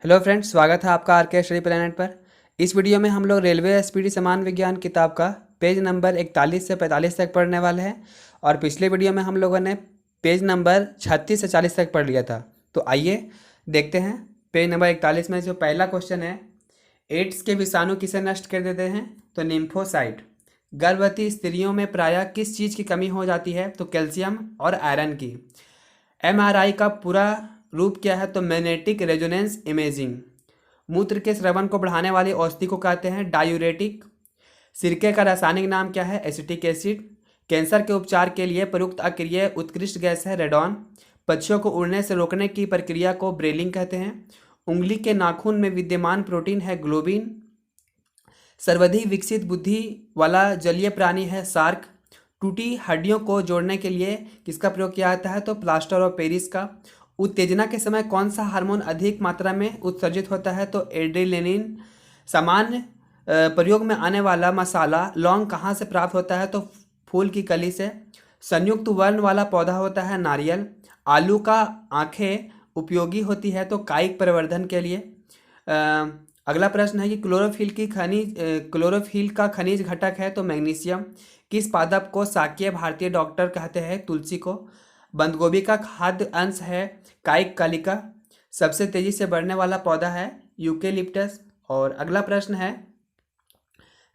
Hello friends, स्वागत है आपका आर के स्टडी प्लेनेट पर। इस वीडियो में हम लोग रेलवे एसपीडी समान विज्ञान किताब का पेज नंबर 41 से 45 तक पढ़ने वाले हैं। और पिछले वीडियो में हम लोगों ने पेज नंबर 36 से 40 तक पढ़ लिया था। तो आइए देखते हैं पेज नंबर 41 में जो पहला क्वेश्चन है, एड्स के विषाणु किसे नष्ट कर देते हैं? तो निम्फोसाइट। गर्भवती स्त्रियों में प्रायः किस चीज़ की कमी हो जाती है? तो कैल्शियम और आयरन की। एमआरआई का पूरा रूप क्या है? तो मैग्नेटिक रेजोनेंस इमेजिंग। मूत्र के स्रवण को बढ़ाने वाली औषधि को कहते हैं डायूरेटिक। सिरके का रासायनिक नाम क्या है? Acetic acid. कैंसर के उपचार के लिए प्रयुक्त अक्रिय उत्कृष्ट गैस है रेडॉन। पक्षियों को उड़ने से रोकने की प्रक्रिया को ब्रेलिंग कहते हैं। उंगली के नाखून में विद्यमान प्रोटीन है ग्लोबिन। सर्वाधिक विकसित बुद्धि वाला जलीय प्राणी है शार्क। टूटी हड्डियों को जोड़ने के लिए किसका प्रयोग किया जाता है? तो प्लास्टर ऑफ पेरिस का। उत्तेजना के समय कौन सा हार्मोन अधिक मात्रा में उत्सर्जित होता है? तो एड्रेनलिन। सामान्य प्रयोग में आने वाला मसाला लौंग कहाँ से प्राप्त होता है? तो फूल की कली से। संयुक्त वर्ण वाला पौधा होता है नारियल। आलू का आंखें उपयोगी होती है तो कायिक प्रवर्धन के लिए। अगला प्रश्न है कि क्लोरोफिल का खनिज घटक है तो मैग्नीशियम। किस पादप को शाक्य भारतीय डॉक्टर कहते हैं? तुलसी को। बंद गोभी का खाद्य अंश है कायिक कलिका। सबसे तेजी से बढ़ने वाला पौधा है यूकेलिप्टस। और अगला प्रश्न है,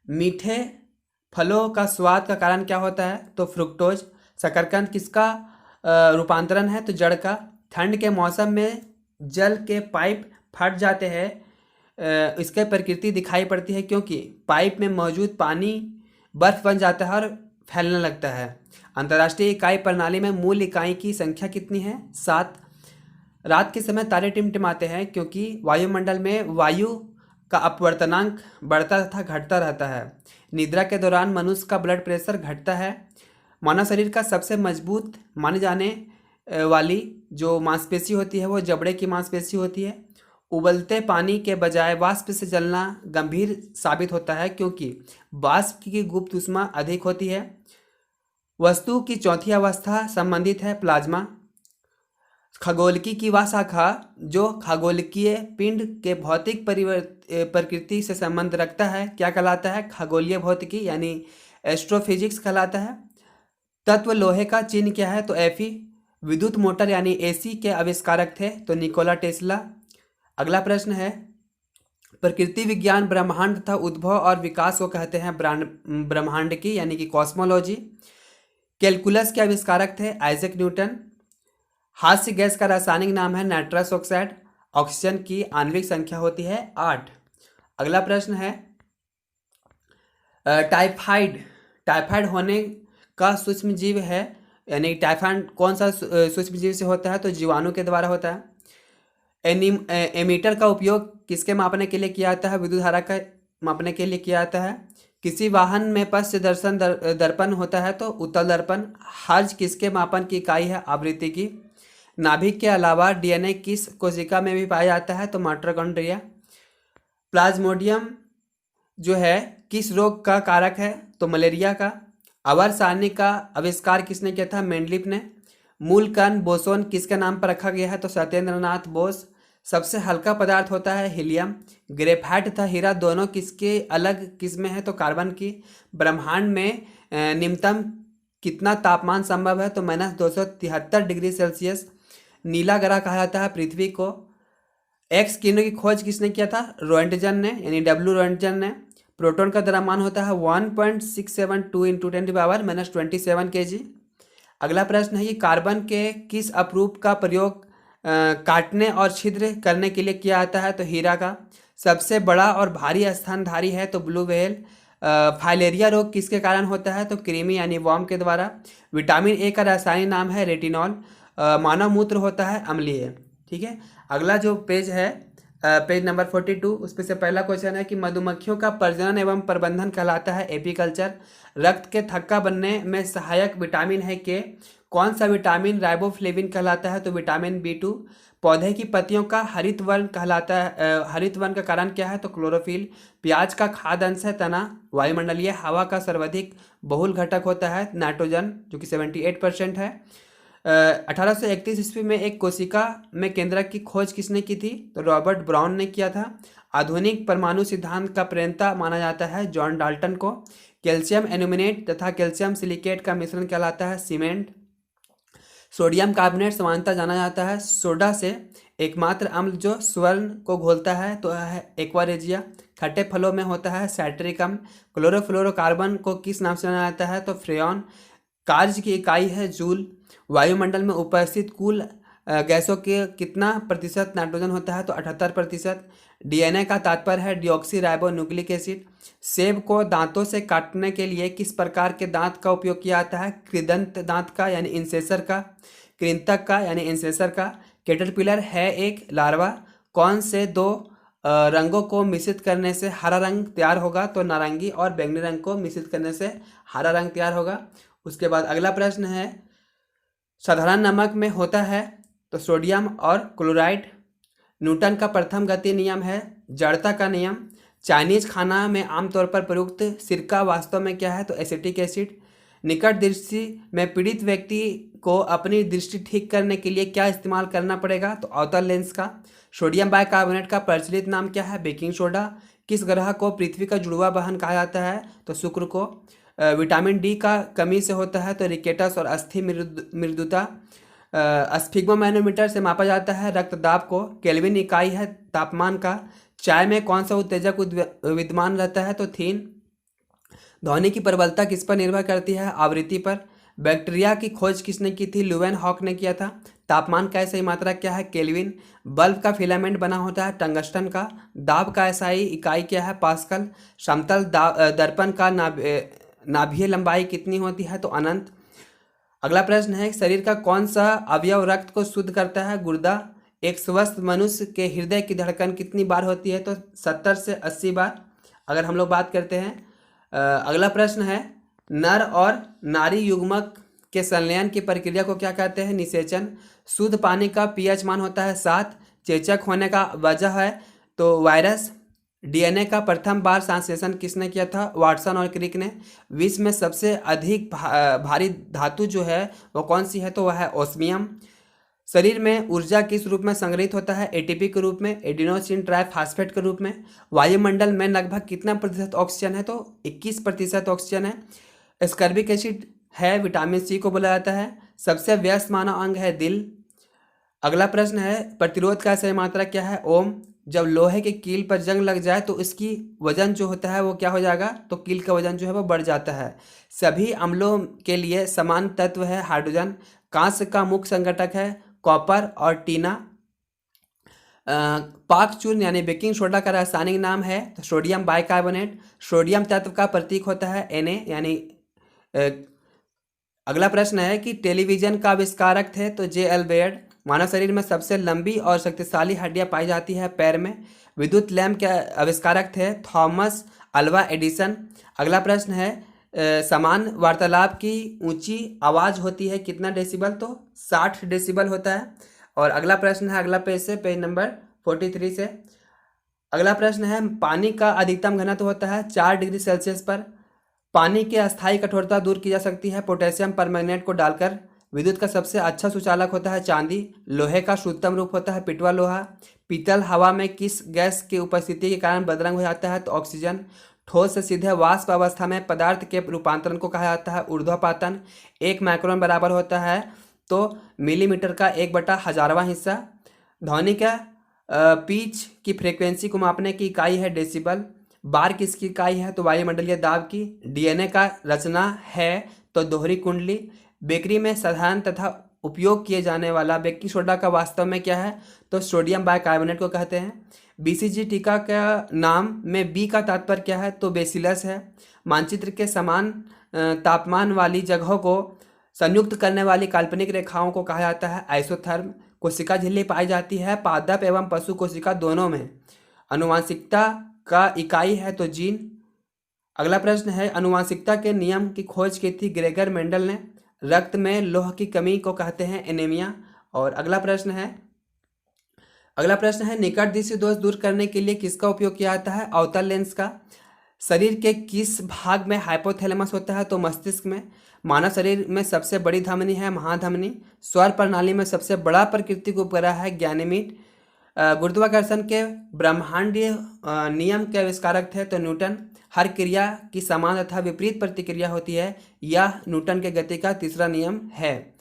मीठे फलों का स्वाद का कारण क्या होता है? तो फ्रुक्टोज। शकरकंद किसका रूपांतरण है? तो जड़ का। ठंड के मौसम में जल के पाइप फट जाते हैं, इसके प्रकृति दिखाई पड़ती है क्योंकि पाइप में मौजूद पानी बर्फ बन जाता है और फैलने लगता है। अंतर्राष्ट्रीय इकाई प्रणाली में मूल इकाई की संख्या कितनी है? 7। रात के समय तारे टिमटिमाते हैं क्योंकि वायुमंडल में वायु का अपवर्तनांक बढ़ता तथा घटता रहता है। निद्रा के दौरान मनुष्य का ब्लड प्रेशर घटता है। मानव शरीर का सबसे मजबूत माने जाने वाली जो मांसपेशी होती है वो जबड़े की मांसपेशी होती है। उबलते पानी के बजाय वाष्प से जलना गंभीर साबित होता है क्योंकि वाष्प की गुप्त ऊष्मा अधिक होती है। वस्तु की चौथी अवस्था संबंधित है प्लाज्मा। खगोलकी की वह शाखा जो खगोलकीय पिंड के भौतिक प्रकृति से संबंध रखता है क्या कहलाता है? खगोलीय भौतिकी यानी एस्ट्रोफिजिक्स कहलाता है। तत्व लोहे का चिन्ह क्या है? तो एफी। विद्युत मोटर यानी एसी के आविष्कारक थे तो निकोला टेस्ला। अगला प्रश्न है, प्रकृति विज्ञान ब्रह्मांड तथा उद्भव और विकास को कहते हैं ब्रह्मांड की यानी कि कॉस्मोलॉजी। कैलकुलस के आविष्कारक थे आइजैक न्यूटन। हास्य गैस का रासायनिक नाम है नाइट्रस ऑक्साइड। ऑक्सीजन की आणविक संख्या होती है 8। अगला प्रश्न है, टाइफाइड होने का सूक्ष्म जीव है यानी टाइफाइड कौन सा सूक्ष्म जीव से होता है? तो जीवाणु के द्वारा होता है। एमीटर का उपयोग किसके मापने के लिए किया जाता है? विद्युत धारा का मापने के लिए किया जाता है। किसी वाहन में पश्च दर्शन दर्पण होता है तो उत्तल दर्पण। हर्ज किसके मापन की इकाई है? आवृत्ति की। नाभिक के अलावा डीएनए किस कोशिका में भी पाया जाता है? तो माइटोकॉन्ड्रिया। प्लाज्मोडियम जो है किस रोग का कारक है? तो मलेरिया का। आवर्त सारणी का आविष्कार किसने किया था? मेंडलीफ ने। मूल कण बोसोन किसके नाम पर रखा गया है? तो सत्येंद्रनाथ बोस। सबसे हल्का पदार्थ होता है हीलियम। ग्रेफाइट तथा हीरा दोनों किसके अलग किस्में हैं? तो कार्बन की। ब्रह्मांड में निम्नतम कितना तापमान संभव है? तो -273 डिग्री सेल्सियस। नीला ग्रह कहा जाता है पृथ्वी को। एक्स किरणों की खोज किसने किया था? रोएंटजन ने यानी डब्ल्यू रोएंटजन ने। प्रोटॉन का द्रव्यमान होता है 1.672 × 10⁻27 kg। अगला प्रश्न है कि कार्बन के किस अपरूप का प्रयोग काटने और छिद्र करने के लिए किया जाता है? तो हीरा का। सबसे बड़ा और भारी स्तनधारी है तो ब्लू व्हेल। फाइलेरिया रोग किसके कारण होता है? तो कृमि यानी वर्म के द्वारा। विटामिन ए का रासायनिक नाम है रेटिनॉल। मानव मूत्र होता है अम्लीय। ठीक है। अगला जो पेज है पेज नंबर 42, उसमें से पहला क्वेश्चन है कि मधुमक्खियों का प्रजनन एवं प्रबंधन कहलाता है एपीकल्चर। रक्त के थक्का बनने में सहायक विटामिन है के। कौन सा विटामिन राइबोफ्लेविन कहलाता है? तो विटामिन B2। पौधे की पत्तियों का हरित वर्ण कहलाता है हरित वर्ण का कारण क्या है? तो क्लोरोफिल। प्याज का खाद्य अंश है तना। वायुमंडलीय हवा का सर्वाधिक बहुल घटक होता है नाइट्रोजन जो कि 78% है। 1831 ईस्वी में एक कोशिका में केंद्रक की खोज किसने की थी? तो रॉबर्ट ब्राउन ने किया था। आधुनिक परमाणु सिद्धांत का प्रणेता माना जाता है जॉन डाल्टन को। कैल्शियम एल्यूमिनेट तथा कैल्शियम सिलिकेट का मिश्रण कहलाता है सीमेंट। सोडियम कार्बोनेट समानता जाना जाता है सोडा से। एकमात्र अम्ल जो स्वर्ण को घोलता है तो है एक्वारेजिया। खट्टे फलों में होता है साइट्रिक अम्ल। क्लोरोफ्लोरोकार्बन को किस नाम से जाना जाता है? तो फ्रेयॉन। कार्य की इकाई है जूल। वायुमंडल में उपस्थित कुल गैसों के कितना प्रतिशत नाइट्रोजन होता है? तो 78%। डीएनए का तात्पर्य है डिऑक्सी राइबो न्यूक्लिक एसिड। सेब को दांतों से काटने के लिए किस प्रकार के दांत का उपयोग किया जाता है? कृदंत दांत का यानी इंसेसर का, कृंतक का यानी इंसेसर का। कैटरपिलर है एक लार्वा। कौन से दो रंगों को मिश्रित करने से हरा रंग तैयार होगा? तो नारंगी और बैंगनी रंग को मिश्रित करने से हरा रंग तैयार होगा। उसके बाद अगला प्रश्न है, साधारण नमक में होता है तो सोडियम और क्लोराइड। न्यूटन का प्रथम गति नियम है जड़ता का नियम। चाइनीज खाना में आमतौर पर प्रयुक्त सिरका वास्तव में क्या है? तो एसिटिक एसिड। निकट दृष्टि में पीड़ित व्यक्ति को अपनी दृष्टि ठीक करने के लिए क्या इस्तेमाल करना पड़ेगा? तो अवतल लेंस का। सोडियम बाइकार्बोनेट का प्रचलित नाम क्या है? Baking soda. किस ग्रह को पृथ्वी का जुड़वा वाहन कहा जाता है? तो शुक्र को। विटामिन डी का कमी से होता है तो रिकेटस और अस्थि मृदुता। स्फिग्मा मैनोमीटर से मापा जाता है रक्तदाब को। केल्विन इकाई है तापमान का। चाय में कौन सा उत्तेजक विद्यमान रहता है? तो थीन। ध्वनि की प्रबलता किस पर निर्भर करती है? आवृत्ति पर। बैक्टीरिया की खोज किसने की थी? ल्यूवेन हॉक ने किया था। तापमान का SI मात्रा क्या है? केल्विन। बल्ब का फिलामेंट बना होता है टंगस्टन का। दाब का SI इकाई क्या है? पास्कल। समतल दर्पण का नाभीय लंबाई कितनी होती है? तो अनंत। अगला प्रश्न है, शरीर का कौन सा अवयव रक्त को शुद्ध करता है? गुर्दा। एक स्वस्थ मनुष्य के हृदय की धड़कन कितनी बार होती है? तो 70 से 80 बार अगर हम लोग बात करते हैं। अगला प्रश्न है, नर और नारी युग्मक के संलयन की प्रक्रिया को क्या कहते हैं? निषेचन। शुद्ध पानी का pH मान होता है 7। चेचक होने का वजह है तो वायरस। डीएनए का प्रथम बार संश्लेषण किसने किया था? वाटसन और क्रिक ने। विश्व में सबसे अधिक भारी धातु जो है वो कौन सी है? तो वह है ओस्मियम। शरीर में ऊर्जा किस रूप में संग्रहित होता है? एटीपी के रूप में, एडिनोसिन ट्राइफॉस्फेट के रूप में। वायुमंडल में लगभग कितना प्रतिशत ऑक्सीजन है? तो 21% ऑक्सीजन है। एस्कॉर्बिक एसिड है विटामिन सी को बोला जाता है। सबसे व्यस्त मानव अंग है दिल। अगला प्रश्न है, प्रतिरोध का सही मात्रा क्या है? ओम। जब लोहे के कील पर जंग लग जाए तो इसकी वजन जो होता है वो क्या हो जाएगा? तो कील का वजन जो है वो बढ़ जाता है। सभी अम्लों के लिए समान तत्व है हाइड्रोजन। कांस्य का मुख्य संघटक है कॉपर और टीना। पाक चूर्ण यानी बेकिंग सोडा का रासायनिक नाम है तो सोडियम बाइकार्बोनेट। सोडियम तत्व का प्रतीक होता है Na यानी अगला प्रश्न है कि टेलीविजन का आविष्कारक थे तो J.L. बेयर्ड। मानव शरीर में सबसे लंबी और शक्तिशाली हड्डियां पाई जाती है पैर में। विद्युत लैंप के आविष्कारक थे थॉमस अल्वा एडिसन। अगला प्रश्न है, समान वार्तालाप की ऊंची आवाज़ होती है कितना डेसिबल? तो 60 डेसिबल होता है। और अगला प्रश्न है, अगला पेज से, पेज नंबर 43 से। अगला प्रश्न है, पानी का अधिकतम घनत्व होता है 4 डिग्री सेल्सियस पर। पानी की अस्थायी कठोरता दूर की जा सकती है पोटेशियम परमैंगनेट को डालकर। विद्युत का सबसे अच्छा सुचालक होता है चांदी। लोहे का शुद्धतम रूप होता है पिटवा लोहा। पीतल हवा में किस गैस की उपस्थिति के कारण बदरंग हो जाता है? तो ऑक्सीजन। ठोस से सीधे वाष्प अवस्था में पदार्थ के रूपांतरण को कहा जाता है ऊर्ध्वपातन। 1 माइक्रोन बराबर होता है तो मिलीमीटर का 1/1000वां हिस्सा। ध्वनि का पिच की फ्रीक्वेंसी को मापने की इकाई है डेसिबल। बार किसकी इकाई है? तो वायुमंडलीय दाब की। डीएनए का रचना है तो दोहरी कुंडली। बेकरी में साधारण तथा उपयोग किए जाने वाला बेकिंग सोडा का वास्तव में क्या है? तो सोडियम बाइकार्बोनेट को कहते हैं। BCG टीका का नाम में बी का तात्पर्य क्या है? तो बेसिलस है। मानचित्र के समान तापमान वाली जगहों को संयुक्त करने वाली काल्पनिक रेखाओं को कहा जाता है आइसोथर्म। कोशिका झिल्ली पाई जाती है पादप एवं पशु कोशिका दोनों में। आनुवांशिकता का इकाई है तो जीन। अगला प्रश्न है, आनुवांशिकता के नियम की खोज की थी ग्रेगर मेंडल ने। रक्त में लौह की कमी को कहते हैं एनीमिया। और अगला प्रश्न है, निकट दृष्टि दोष दूर करने के लिए किसका उपयोग किया जाता है? अवतल लेंस का। शरीर के किस भाग में हाइपोथैलेमस होता है? तो मस्तिष्क में। मानव शरीर में सबसे बड़ी धमनी है महाधमनी। सौर प्रणाली में सबसे बड़ा प्राकृतिक उपग्रह है गैनीमीड। गुरुत्वाकर्षण के ब्रह्मांडीय नियम के आविष्कारक थे तो न्यूटन। हर क्रिया की समान तथा विपरीत प्रतिक्रिया होती है, यह न्यूटन के गति का तीसरा नियम है।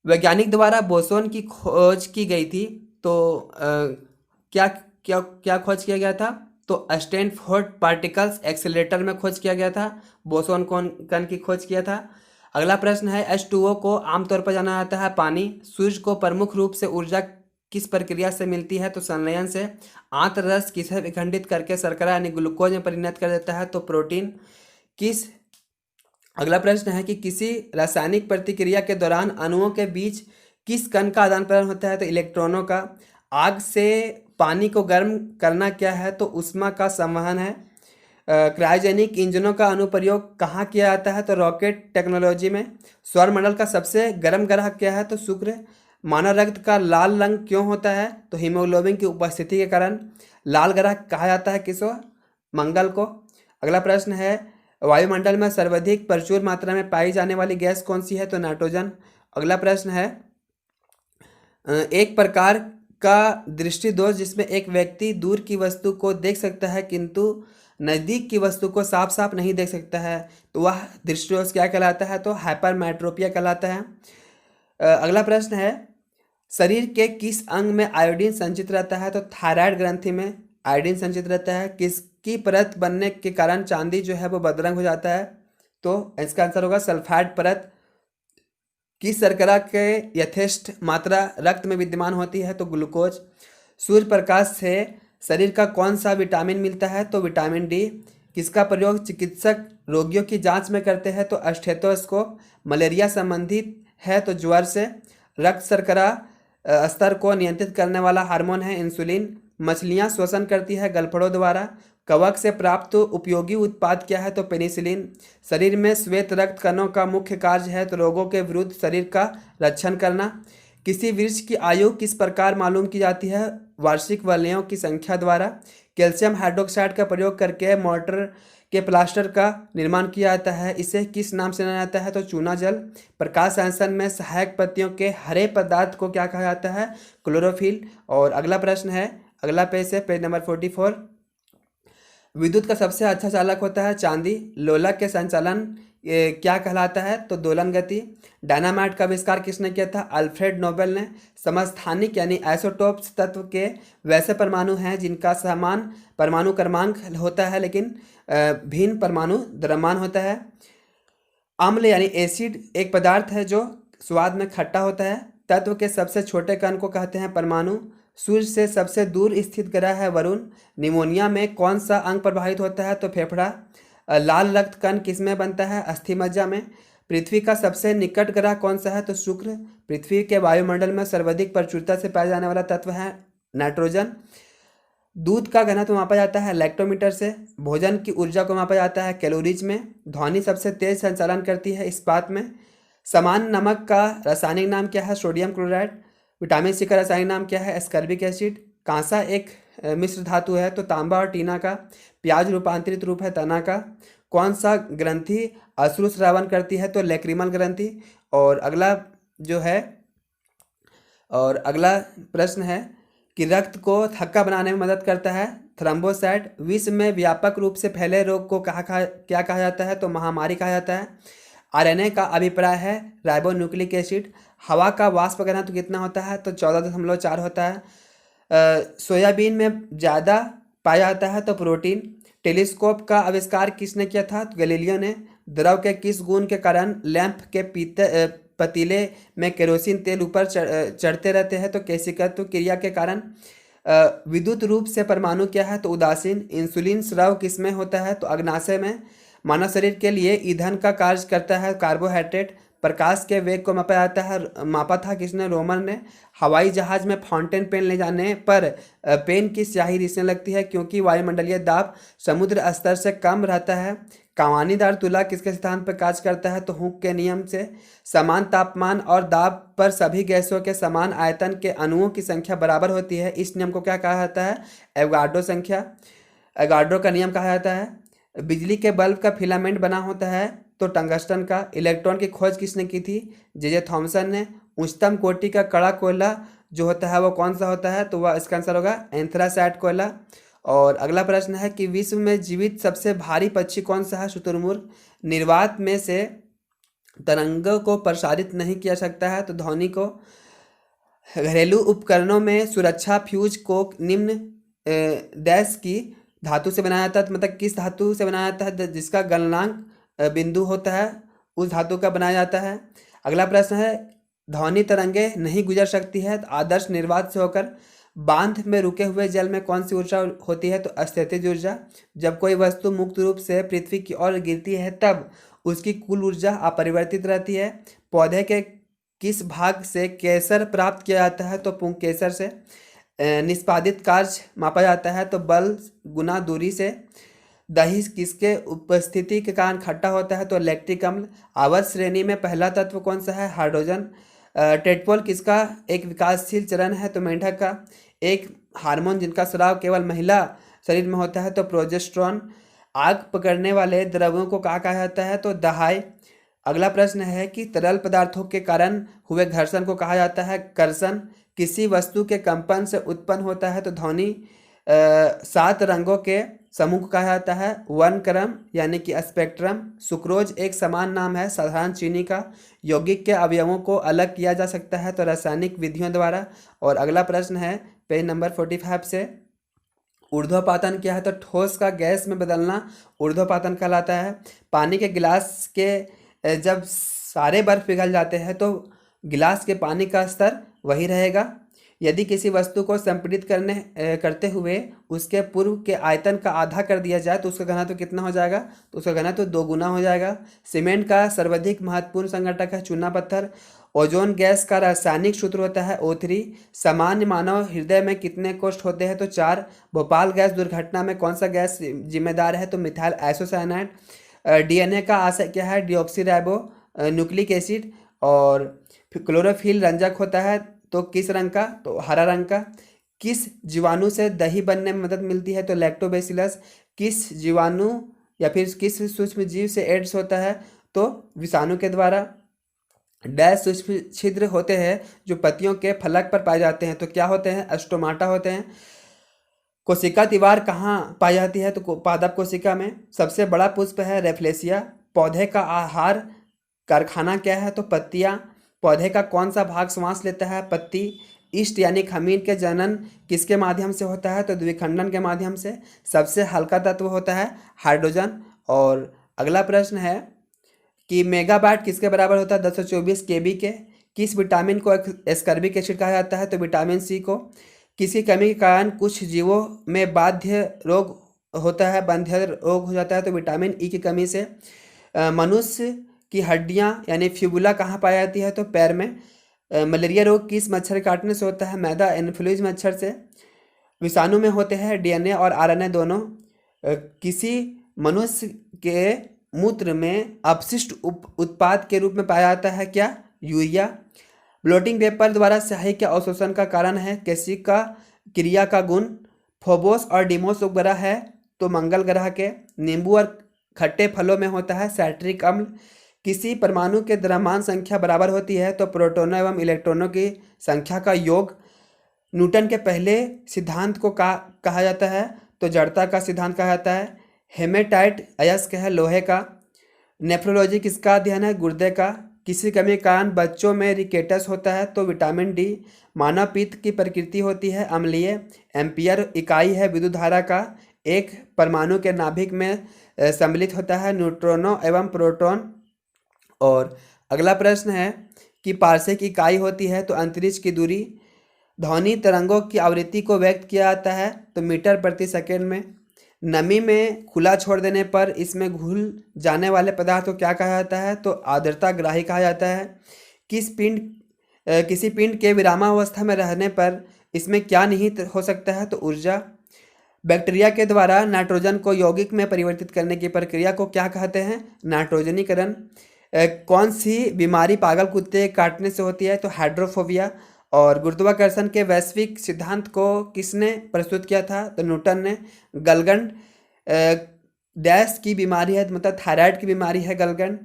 वैज्ञानिक द्वारा बोसोन की खोज की गई थी तो क्या क्या क्या खोज किया गया था? तो स्टैनफोर्ड पार्टिकल्स एक्सीलरेटर में खोज किया गया था। बोसोन कण की खोज किया था। अगला प्रश्न है H2O को आमतौर पर जाना जाता है पानी। सूर्य को प्रमुख रूप से ऊर्जा किस प्रक्रिया से मिलती है? तो संलयन से। आंत्र रस किसे विखंडित करके शर्करा यानी ग्लूकोज में परिणत कर देता है? तो प्रोटीन। किस अगला प्रश्न है कि किसी रासायनिक प्रतिक्रिया के दौरान अणुओं के बीच किस कण का आदान प्रदान होता है? तो इलेक्ट्रॉनों का। आग से पानी को गर्म करना क्या है? तो ऊष्मा का संवहन है। क्रायोजेनिक इंजनों का अनुप्रयोग कहाँ किया जाता है? तो रॉकेट टेक्नोलॉजी में। सौरमंडल का सबसे गर्म ग्रह क्या है? तो शुक्र। मानव रक्त का लाल रंग क्यों होता है? तो हीमोग्लोबिन की उपस्थिति के कारण। लाल ग्रह कहा जाता है किसको? मंगल को। अगला प्रश्न है वायुमंडल में सर्वाधिक प्रचुर मात्रा में पाई जाने वाली गैस कौन सी है? तो नाइट्रोजन। अगला प्रश्न है एक प्रकार का दृष्टि दोष जिसमें एक व्यक्ति दूर की वस्तु को देख सकता है किंतु नज़दीक की वस्तु को साफ साफ नहीं देख सकता है, तो वह दृष्टि दोष क्या कहलाता है? तो हाइपरमेट्रोपिया कहलाता है। अगला प्रश्न है शरीर के किस अंग में आयोडीन संचित रहता है? तो थायराइड ग्रंथि में आयोडीन संचित रहता है। किसकी परत बनने के कारण चांदी जो है वो बदरंग हो जाता है? तो इसका आंसर होगा सल्फाइड परत। किस शर्करा के यथेष्ट मात्रा रक्त में विद्यमान होती है? तो ग्लूकोज। सूर्य प्रकाश से शरीर का कौन सा विटामिन मिलता है? तो विटामिन डी। किसका प्रयोग चिकित्सक रोगियों की जांच में करते हैं? तो स्टेथोस्कोप। मलेरिया संबंधित है तो ज्वर से। रक्त शर्करा स्तर को नियंत्रित करने वाला हार्मोन है इंसुलिन। मछलियां श्वसन करती है गलफड़ों द्वारा। कवक से प्राप्त उपयोगी उत्पाद क्या है? तो पेनिसिलिन। शरीर में श्वेत रक्त कणों का मुख्य कार्य है तो रोगों के विरुद्ध शरीर का रक्षण करना। किसी वृक्ष की आयु किस प्रकार मालूम की जाती है? वार्षिक वलयों की संख्या द्वारा। कैल्शियम हाइड्रोक्साइड का प्रयोग करके मोटर के प्लास्टर का निर्माण किया जाता है, इसे किस नाम से जाना जाता है? तो चूना जल। प्रकाश संश्लेषण में सहायक पत्तियों के हरे पदार्थ को क्या कहा जाता है? क्लोरोफिल। और अगला प्रश्न है अगला पेज है पेज नंबर 44। विद्युत का सबसे अच्छा चालक होता है चांदी। लोलक के संचालन क्या कहलाता है? तो दोलन गति। डायनामाइट का आविष्कार किसने किया था? अल्फ्रेड नोबेल ने। समस्थानिक यानी आइसोटोप्स तत्व के वैसे परमाणु हैं जिनका समान परमाणु क्रमांक होता है लेकिन भिन्न परमाणु द्रव्यमान होता है। अम्ल यानी एसिड एक पदार्थ है जो स्वाद में खट्टा होता है। तत्व के सबसे छोटे कण को कहते हैं परमाणु। सूर्य से सबसे दूर स्थित ग्रह है वरुण। निमोनिया में कौन सा अंग प्रभावित होता है? तो फेफड़ा। लाल रक्त कण किसमें बनता है? अस्थि मज्जा में। पृथ्वी का सबसे निकट ग्रह कौन सा है? तो शुक्र। पृथ्वी के वायुमंडल में सर्वाधिक प्रचुरता से पाया जाने वाला तत्व है नाइट्रोजन। दूध का घनत्व मापा जाता है लैक्टोमीटर से। भोजन की ऊर्जा को मापा जाता है कैलोरीज में। ध्वनि सबसे तेज संचालन करती है इस्पात में। समान नमक का रासायनिक नाम क्या है? Sodium chloride. विटामिन सी का रासायनिक नाम क्या है? Ascorbic acid. कांसा एक मिश्र धातु है तो तांबा और टीना का। प्याज रूपांतरित रूप है तना का। कौन सा ग्रंथि अश्रु स्रावन करती है? तो लैक्रिमल ग्रंथि। और अगला जो है और अगला प्रश्न है कि रक्त को थक्का बनाने में मदद करता है थ्रोम्बोसाइट। विश्व में व्यापक रूप से फैले रोग को क्या कहा जाता है? तो महामारी कहा जाता है। आरएनए का अभिप्राय है राइबोन्यूक्लिक एसिड। हवा का वाष्प घनत्व कितना होता है? तो 14.4 होता है। सोयाबीन में ज़्यादा पाया जाता है तो प्रोटीन। टेलीस्कोप का आविष्कार किसने किया था? तो गैलीलियो ने। द्रव के किस गुण के कारण लैंप के पतीले में केरोसिन तेल ऊपर चढ़ते रहते हैं? तो केशिकत्व क्रिया के कारण। विद्युत रूप से परमाणु क्या है? तो उदासीन। इंसुलिन स्राव किसमें होता है? तो अग्नाशय में। मानव शरीर के लिए ईंधन का कार्य करता है कार्बोहाइड्रेट। प्रकाश के वेग को मापा था किसने? रोमन ने। हवाई जहाज में फाउंटेन पेन ले जाने पर पेन की स्याही रिसने लगती है क्योंकि वायुमंडलीय दाब समुद्र स्तर से कम रहता है। कमानीदार तुला किसके सिद्धांत पर कार्य करता है? तो हुक के नियम से। समान तापमान और दाब पर सभी गैसों के समान आयतन के अणुओं की संख्या बराबर होती है, इस नियम को क्या कहा जाता है? एवोगाड्रो संख्या। एगाड्रो का नियम कहा जाता है। बिजली के बल्ब का फिलामेंट बना होता है तो टंगस्टन का। इलेक्ट्रॉन की खोज किसने की थी? जे थॉमसन ने। उच्चतम कोटि का कड़ा कोयला जो होता है वो कौन सा होता है? तो वह इसका आंसर होगा एंथ्रासाइट कोयला। और अगला प्रश्न है कि विश्व में जीवित सबसे भारी पक्षी कौन सा है? शुतुरमुर्ग। निर्वात में से तरंगों को प्रसारित नहीं किया सकता है तो ध्वनि को। घरेलू उपकरणों में सुरक्षा फ्यूज को निम्न डैश की धातु से बनाया जाता है, तो मतलब किस धातु से बनाया जाता है जिसका गलनांक बिंदु होता है उस धातु का बनाया जाता है। अगला प्रश्न है ध्वनि तरंगे नहीं गुजर सकती है तो आदर्श निर्वात से होकर। बांध में रुके हुए जल में कौन सी ऊर्जा होती है? तो स्थितिज ऊर्जा। जब कोई वस्तु मुक्त रूप से पृथ्वी की ओर गिरती है तब उसकी कुल ऊर्जा अपरिवर्तित रहती है। पौधे के किस भाग से केसर प्राप्त किया जाता है? तो पुंकेसर से। निष्पादित कार्य मापा जाता है तो बल गुना दूरी से। दही किसके उपस्थिति के कारण खट्टा होता है? तो लैक्टिक अम्ल। आवर्त श्रेणी में पहला तत्व कौन सा है? हाइड्रोजन। टेटपोल किसका एक विकासशील चरण है? तो मेंढक का। एक हार्मोन जिनका स्राव केवल महिला शरीर में होता है तो प्रोजेस्टेरोन। आग पकड़ने वाले द्रव्यों को कहा जाता है? तो दहाई। अगला प्रश्न है कि तरल पदार्थों के कारण हुए घर्षण को कहा जाता है कर्षण। किसी वस्तु के कंपन से उत्पन्न होता है तो ध्वनि। 7 रंगों के समूह को कहा जाता है वर्णक्रम यानी कि स्पेक्ट्रम। सुक्रोज एक समान नाम है साधारण चीनी का। यौगिक के अवयवों को अलग किया जा सकता है तो रासायनिक विधियों द्वारा। और अगला प्रश्न है पेज नंबर 45 से ऊर्ध्वपातन क्या है? तो ठोस का गैस में बदलना ऊर्ध्वपातन कहलाता है। पानी के गिलास के जब सारे बर्फ पिघल जाते हैं तो गिलास के पानी का स्तर वही रहेगा। यदि किसी वस्तु को संपीड़ित करते हुए उसके पूर्व के आयतन का आधा कर दिया जाए तो उसका घनत्व कितना हो जाएगा? तो उसका घनत्व 2 गुना हो जाएगा। सीमेंट का सर्वाधिक महत्वपूर्ण संघटक है चूना पत्थर। ओजोन गैस का रासायनिक सूत्र होता है O3। सामान्य मानव हृदय में कितने कोष्ठ होते हैं? तो 4। भोपाल गैस दुर्घटना में कौन सा गैस जिम्मेदार है? तो मिथाइल आइसोसाइनाइड। DNA का आशय क्या है? Deoxyribo nucleic acid. और क्लोरोफिल रंजक होता है तो किस रंग का? तो हरा रंग का। किस जीवाणु से दही बनने में मदद मिलती है? तो लैक्टोबैसिलस। किस जीवाणु या फिर किस सूक्ष्म जीव से एड्स होता है? तो विषाणु के द्वारा। डैश सूक्ष्म छिद्र होते हैं जो पत्तियों के फलक पर पाए जाते हैं तो क्या होते हैं? स्टोमाटा होते हैं। कोशिका दीवार कहाँ पाई जाती है? तो पादप कोशिका में। सबसे बड़ा पुष्प है रेफ्लेसिया। पौधे का आहार कारखाना क्या है? तो पत्तियाँ। पौधे का कौन सा भाग श्वास लेता है? पत्ती। ईस्ट यानी खमीर के जनन किसके माध्यम से होता है? तो द्विखंडन के माध्यम से। सबसे हल्का तत्व होता है हाइड्रोजन। और अगला प्रश्न है कि मेगाबाइट किसके बराबर होता है? 224 KB के। किस विटामिन को एस्कॉर्बिक एसिड कहा जाता है? तो विटामिन C को। किसी कमी के कारण कुछ जीवों में बाध्य रोग होता है, बंध्य रोग हो जाता है तो विटामिन E की कमी से। मनुष्य की हड्डियां यानी फ्यूबुला कहाँ पाई जाती है? तो पैर में। मलेरिया रोग किस मच्छर काटने से होता है? मैदा एनोफिलीज मच्छर से। विषाणु में होते हैं DNA और RNA दोनों। किसी मनुष्य के मूत्र में अपशिष्ट उत्पाद के रूप में पाया जाता है क्या? यूरिया। ब्लोटिंग पेपर द्वारा स्याही के अवशोषण का कारण है केशिका क्रिया का गुण। फोबोस और डिमोस उपग्रह है तो मंगल ग्रह के। नींबू और खट्टे फलों में होता है सैट्रिक अम्ल। किसी परमाणु के द्रव्यमान संख्या बराबर होती है तो प्रोटोनों एवं इलेक्ट्रॉनों की संख्या का योग। न्यूटन के पहले सिद्धांत को कहा जाता है? तो जड़ता का सिद्धांत कहा जाता है। हेमेटाइट अयस्क है लोहे का। नेफ्रोलॉजी किसका अध्ययन है? गुर्दे का। किसी कमी के कारण बच्चों में रिकेटस होता है तो विटामिन D। मानव पित्त की प्रकृति होती है अम्लीय। एम्पियर इकाई है विद्युत धारा का। एक परमाणु के नाभिक में सम्मिलित होता है न्यूट्रॉनों एवं प्रोटॉन। और अगला प्रश्न है कि पारसेक इकाई होती है तो अंतरिक्ष की दूरी। ध्वनि तरंगों की आवृत्ति को व्यक्त किया जाता है तो मीटर प्रति सेकेंड में। नमी में खुला छोड़ देने पर इसमें घुल जाने वाले पदार्थ को क्या कहा जाता है? तो आर्द्रता ग्राही कहा जाता है। किसी पिंड के विरामावस्था में रहने पर इसमें क्या निहित हो सकता है? तो ऊर्जा। बैक्टीरिया के द्वारा नाइट्रोजन को यौगिक में परिवर्तित करने की प्रक्रिया को क्या कहते हैं? नाइट्रोजनीकरण। कौन सी बीमारी पागल कुत्ते काटने से होती है? तो हाइड्रोफोबिया। और गुरुत्वाकर्षण के वैश्विक सिद्धांत को किसने प्रस्तुत किया था? तो न्यूटन ने। गलगंड डैश की बीमारी है, मतलब थायराइड की बीमारी है गलगंड,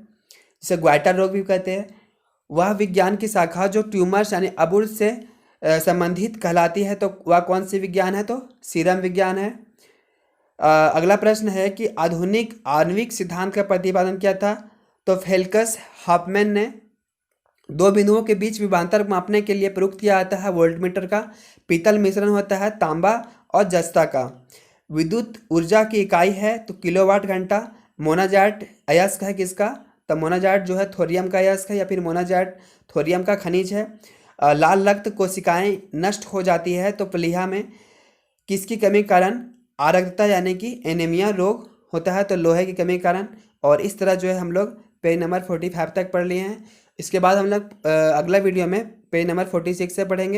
जिसे ग्वाइटर रोग भी कहते हैं। वह विज्ञान की शाखा जो ट्यूमर्स यानी अबुर से संबंधित कहलाती है, तो वह कौन सी विज्ञान है? तो सीरम विज्ञान है। अगला प्रश्न है कि आधुनिक आणविक सिद्धांत का प्रतिपादन किया था? तो फेल्कस हॉफमैन ने। दो बिंदुओं के बीच विभवांतर मापने के लिए प्रयुक्त किया जाता है वोल्टमीटर का पीतल मिश्रण होता है तांबा और जस्ता का। विद्युत ऊर्जा की इकाई है तो किलोवाट घंटा। मोनाजाइट अयस्क है किसका? तो मोनाजाइट जो है थोरियम का अयस्क है, या फिर मोनाजाइट थोरियम का खनिज है। लाल रक्त कोशिकाएं नष्ट हो जाती है तो प्लीहा में किसकी कमी के कारण? आरक्तता यानी कि एनीमिया रोग होता है, तो लोहे की कमी के कारण। और इस तरह जो है हम लोग पेज नंबर 45 तक पढ़ लिए हैं। इसके बाद हम लोग अगला वीडियो में पेज नंबर 46 से पढ़ेंगे।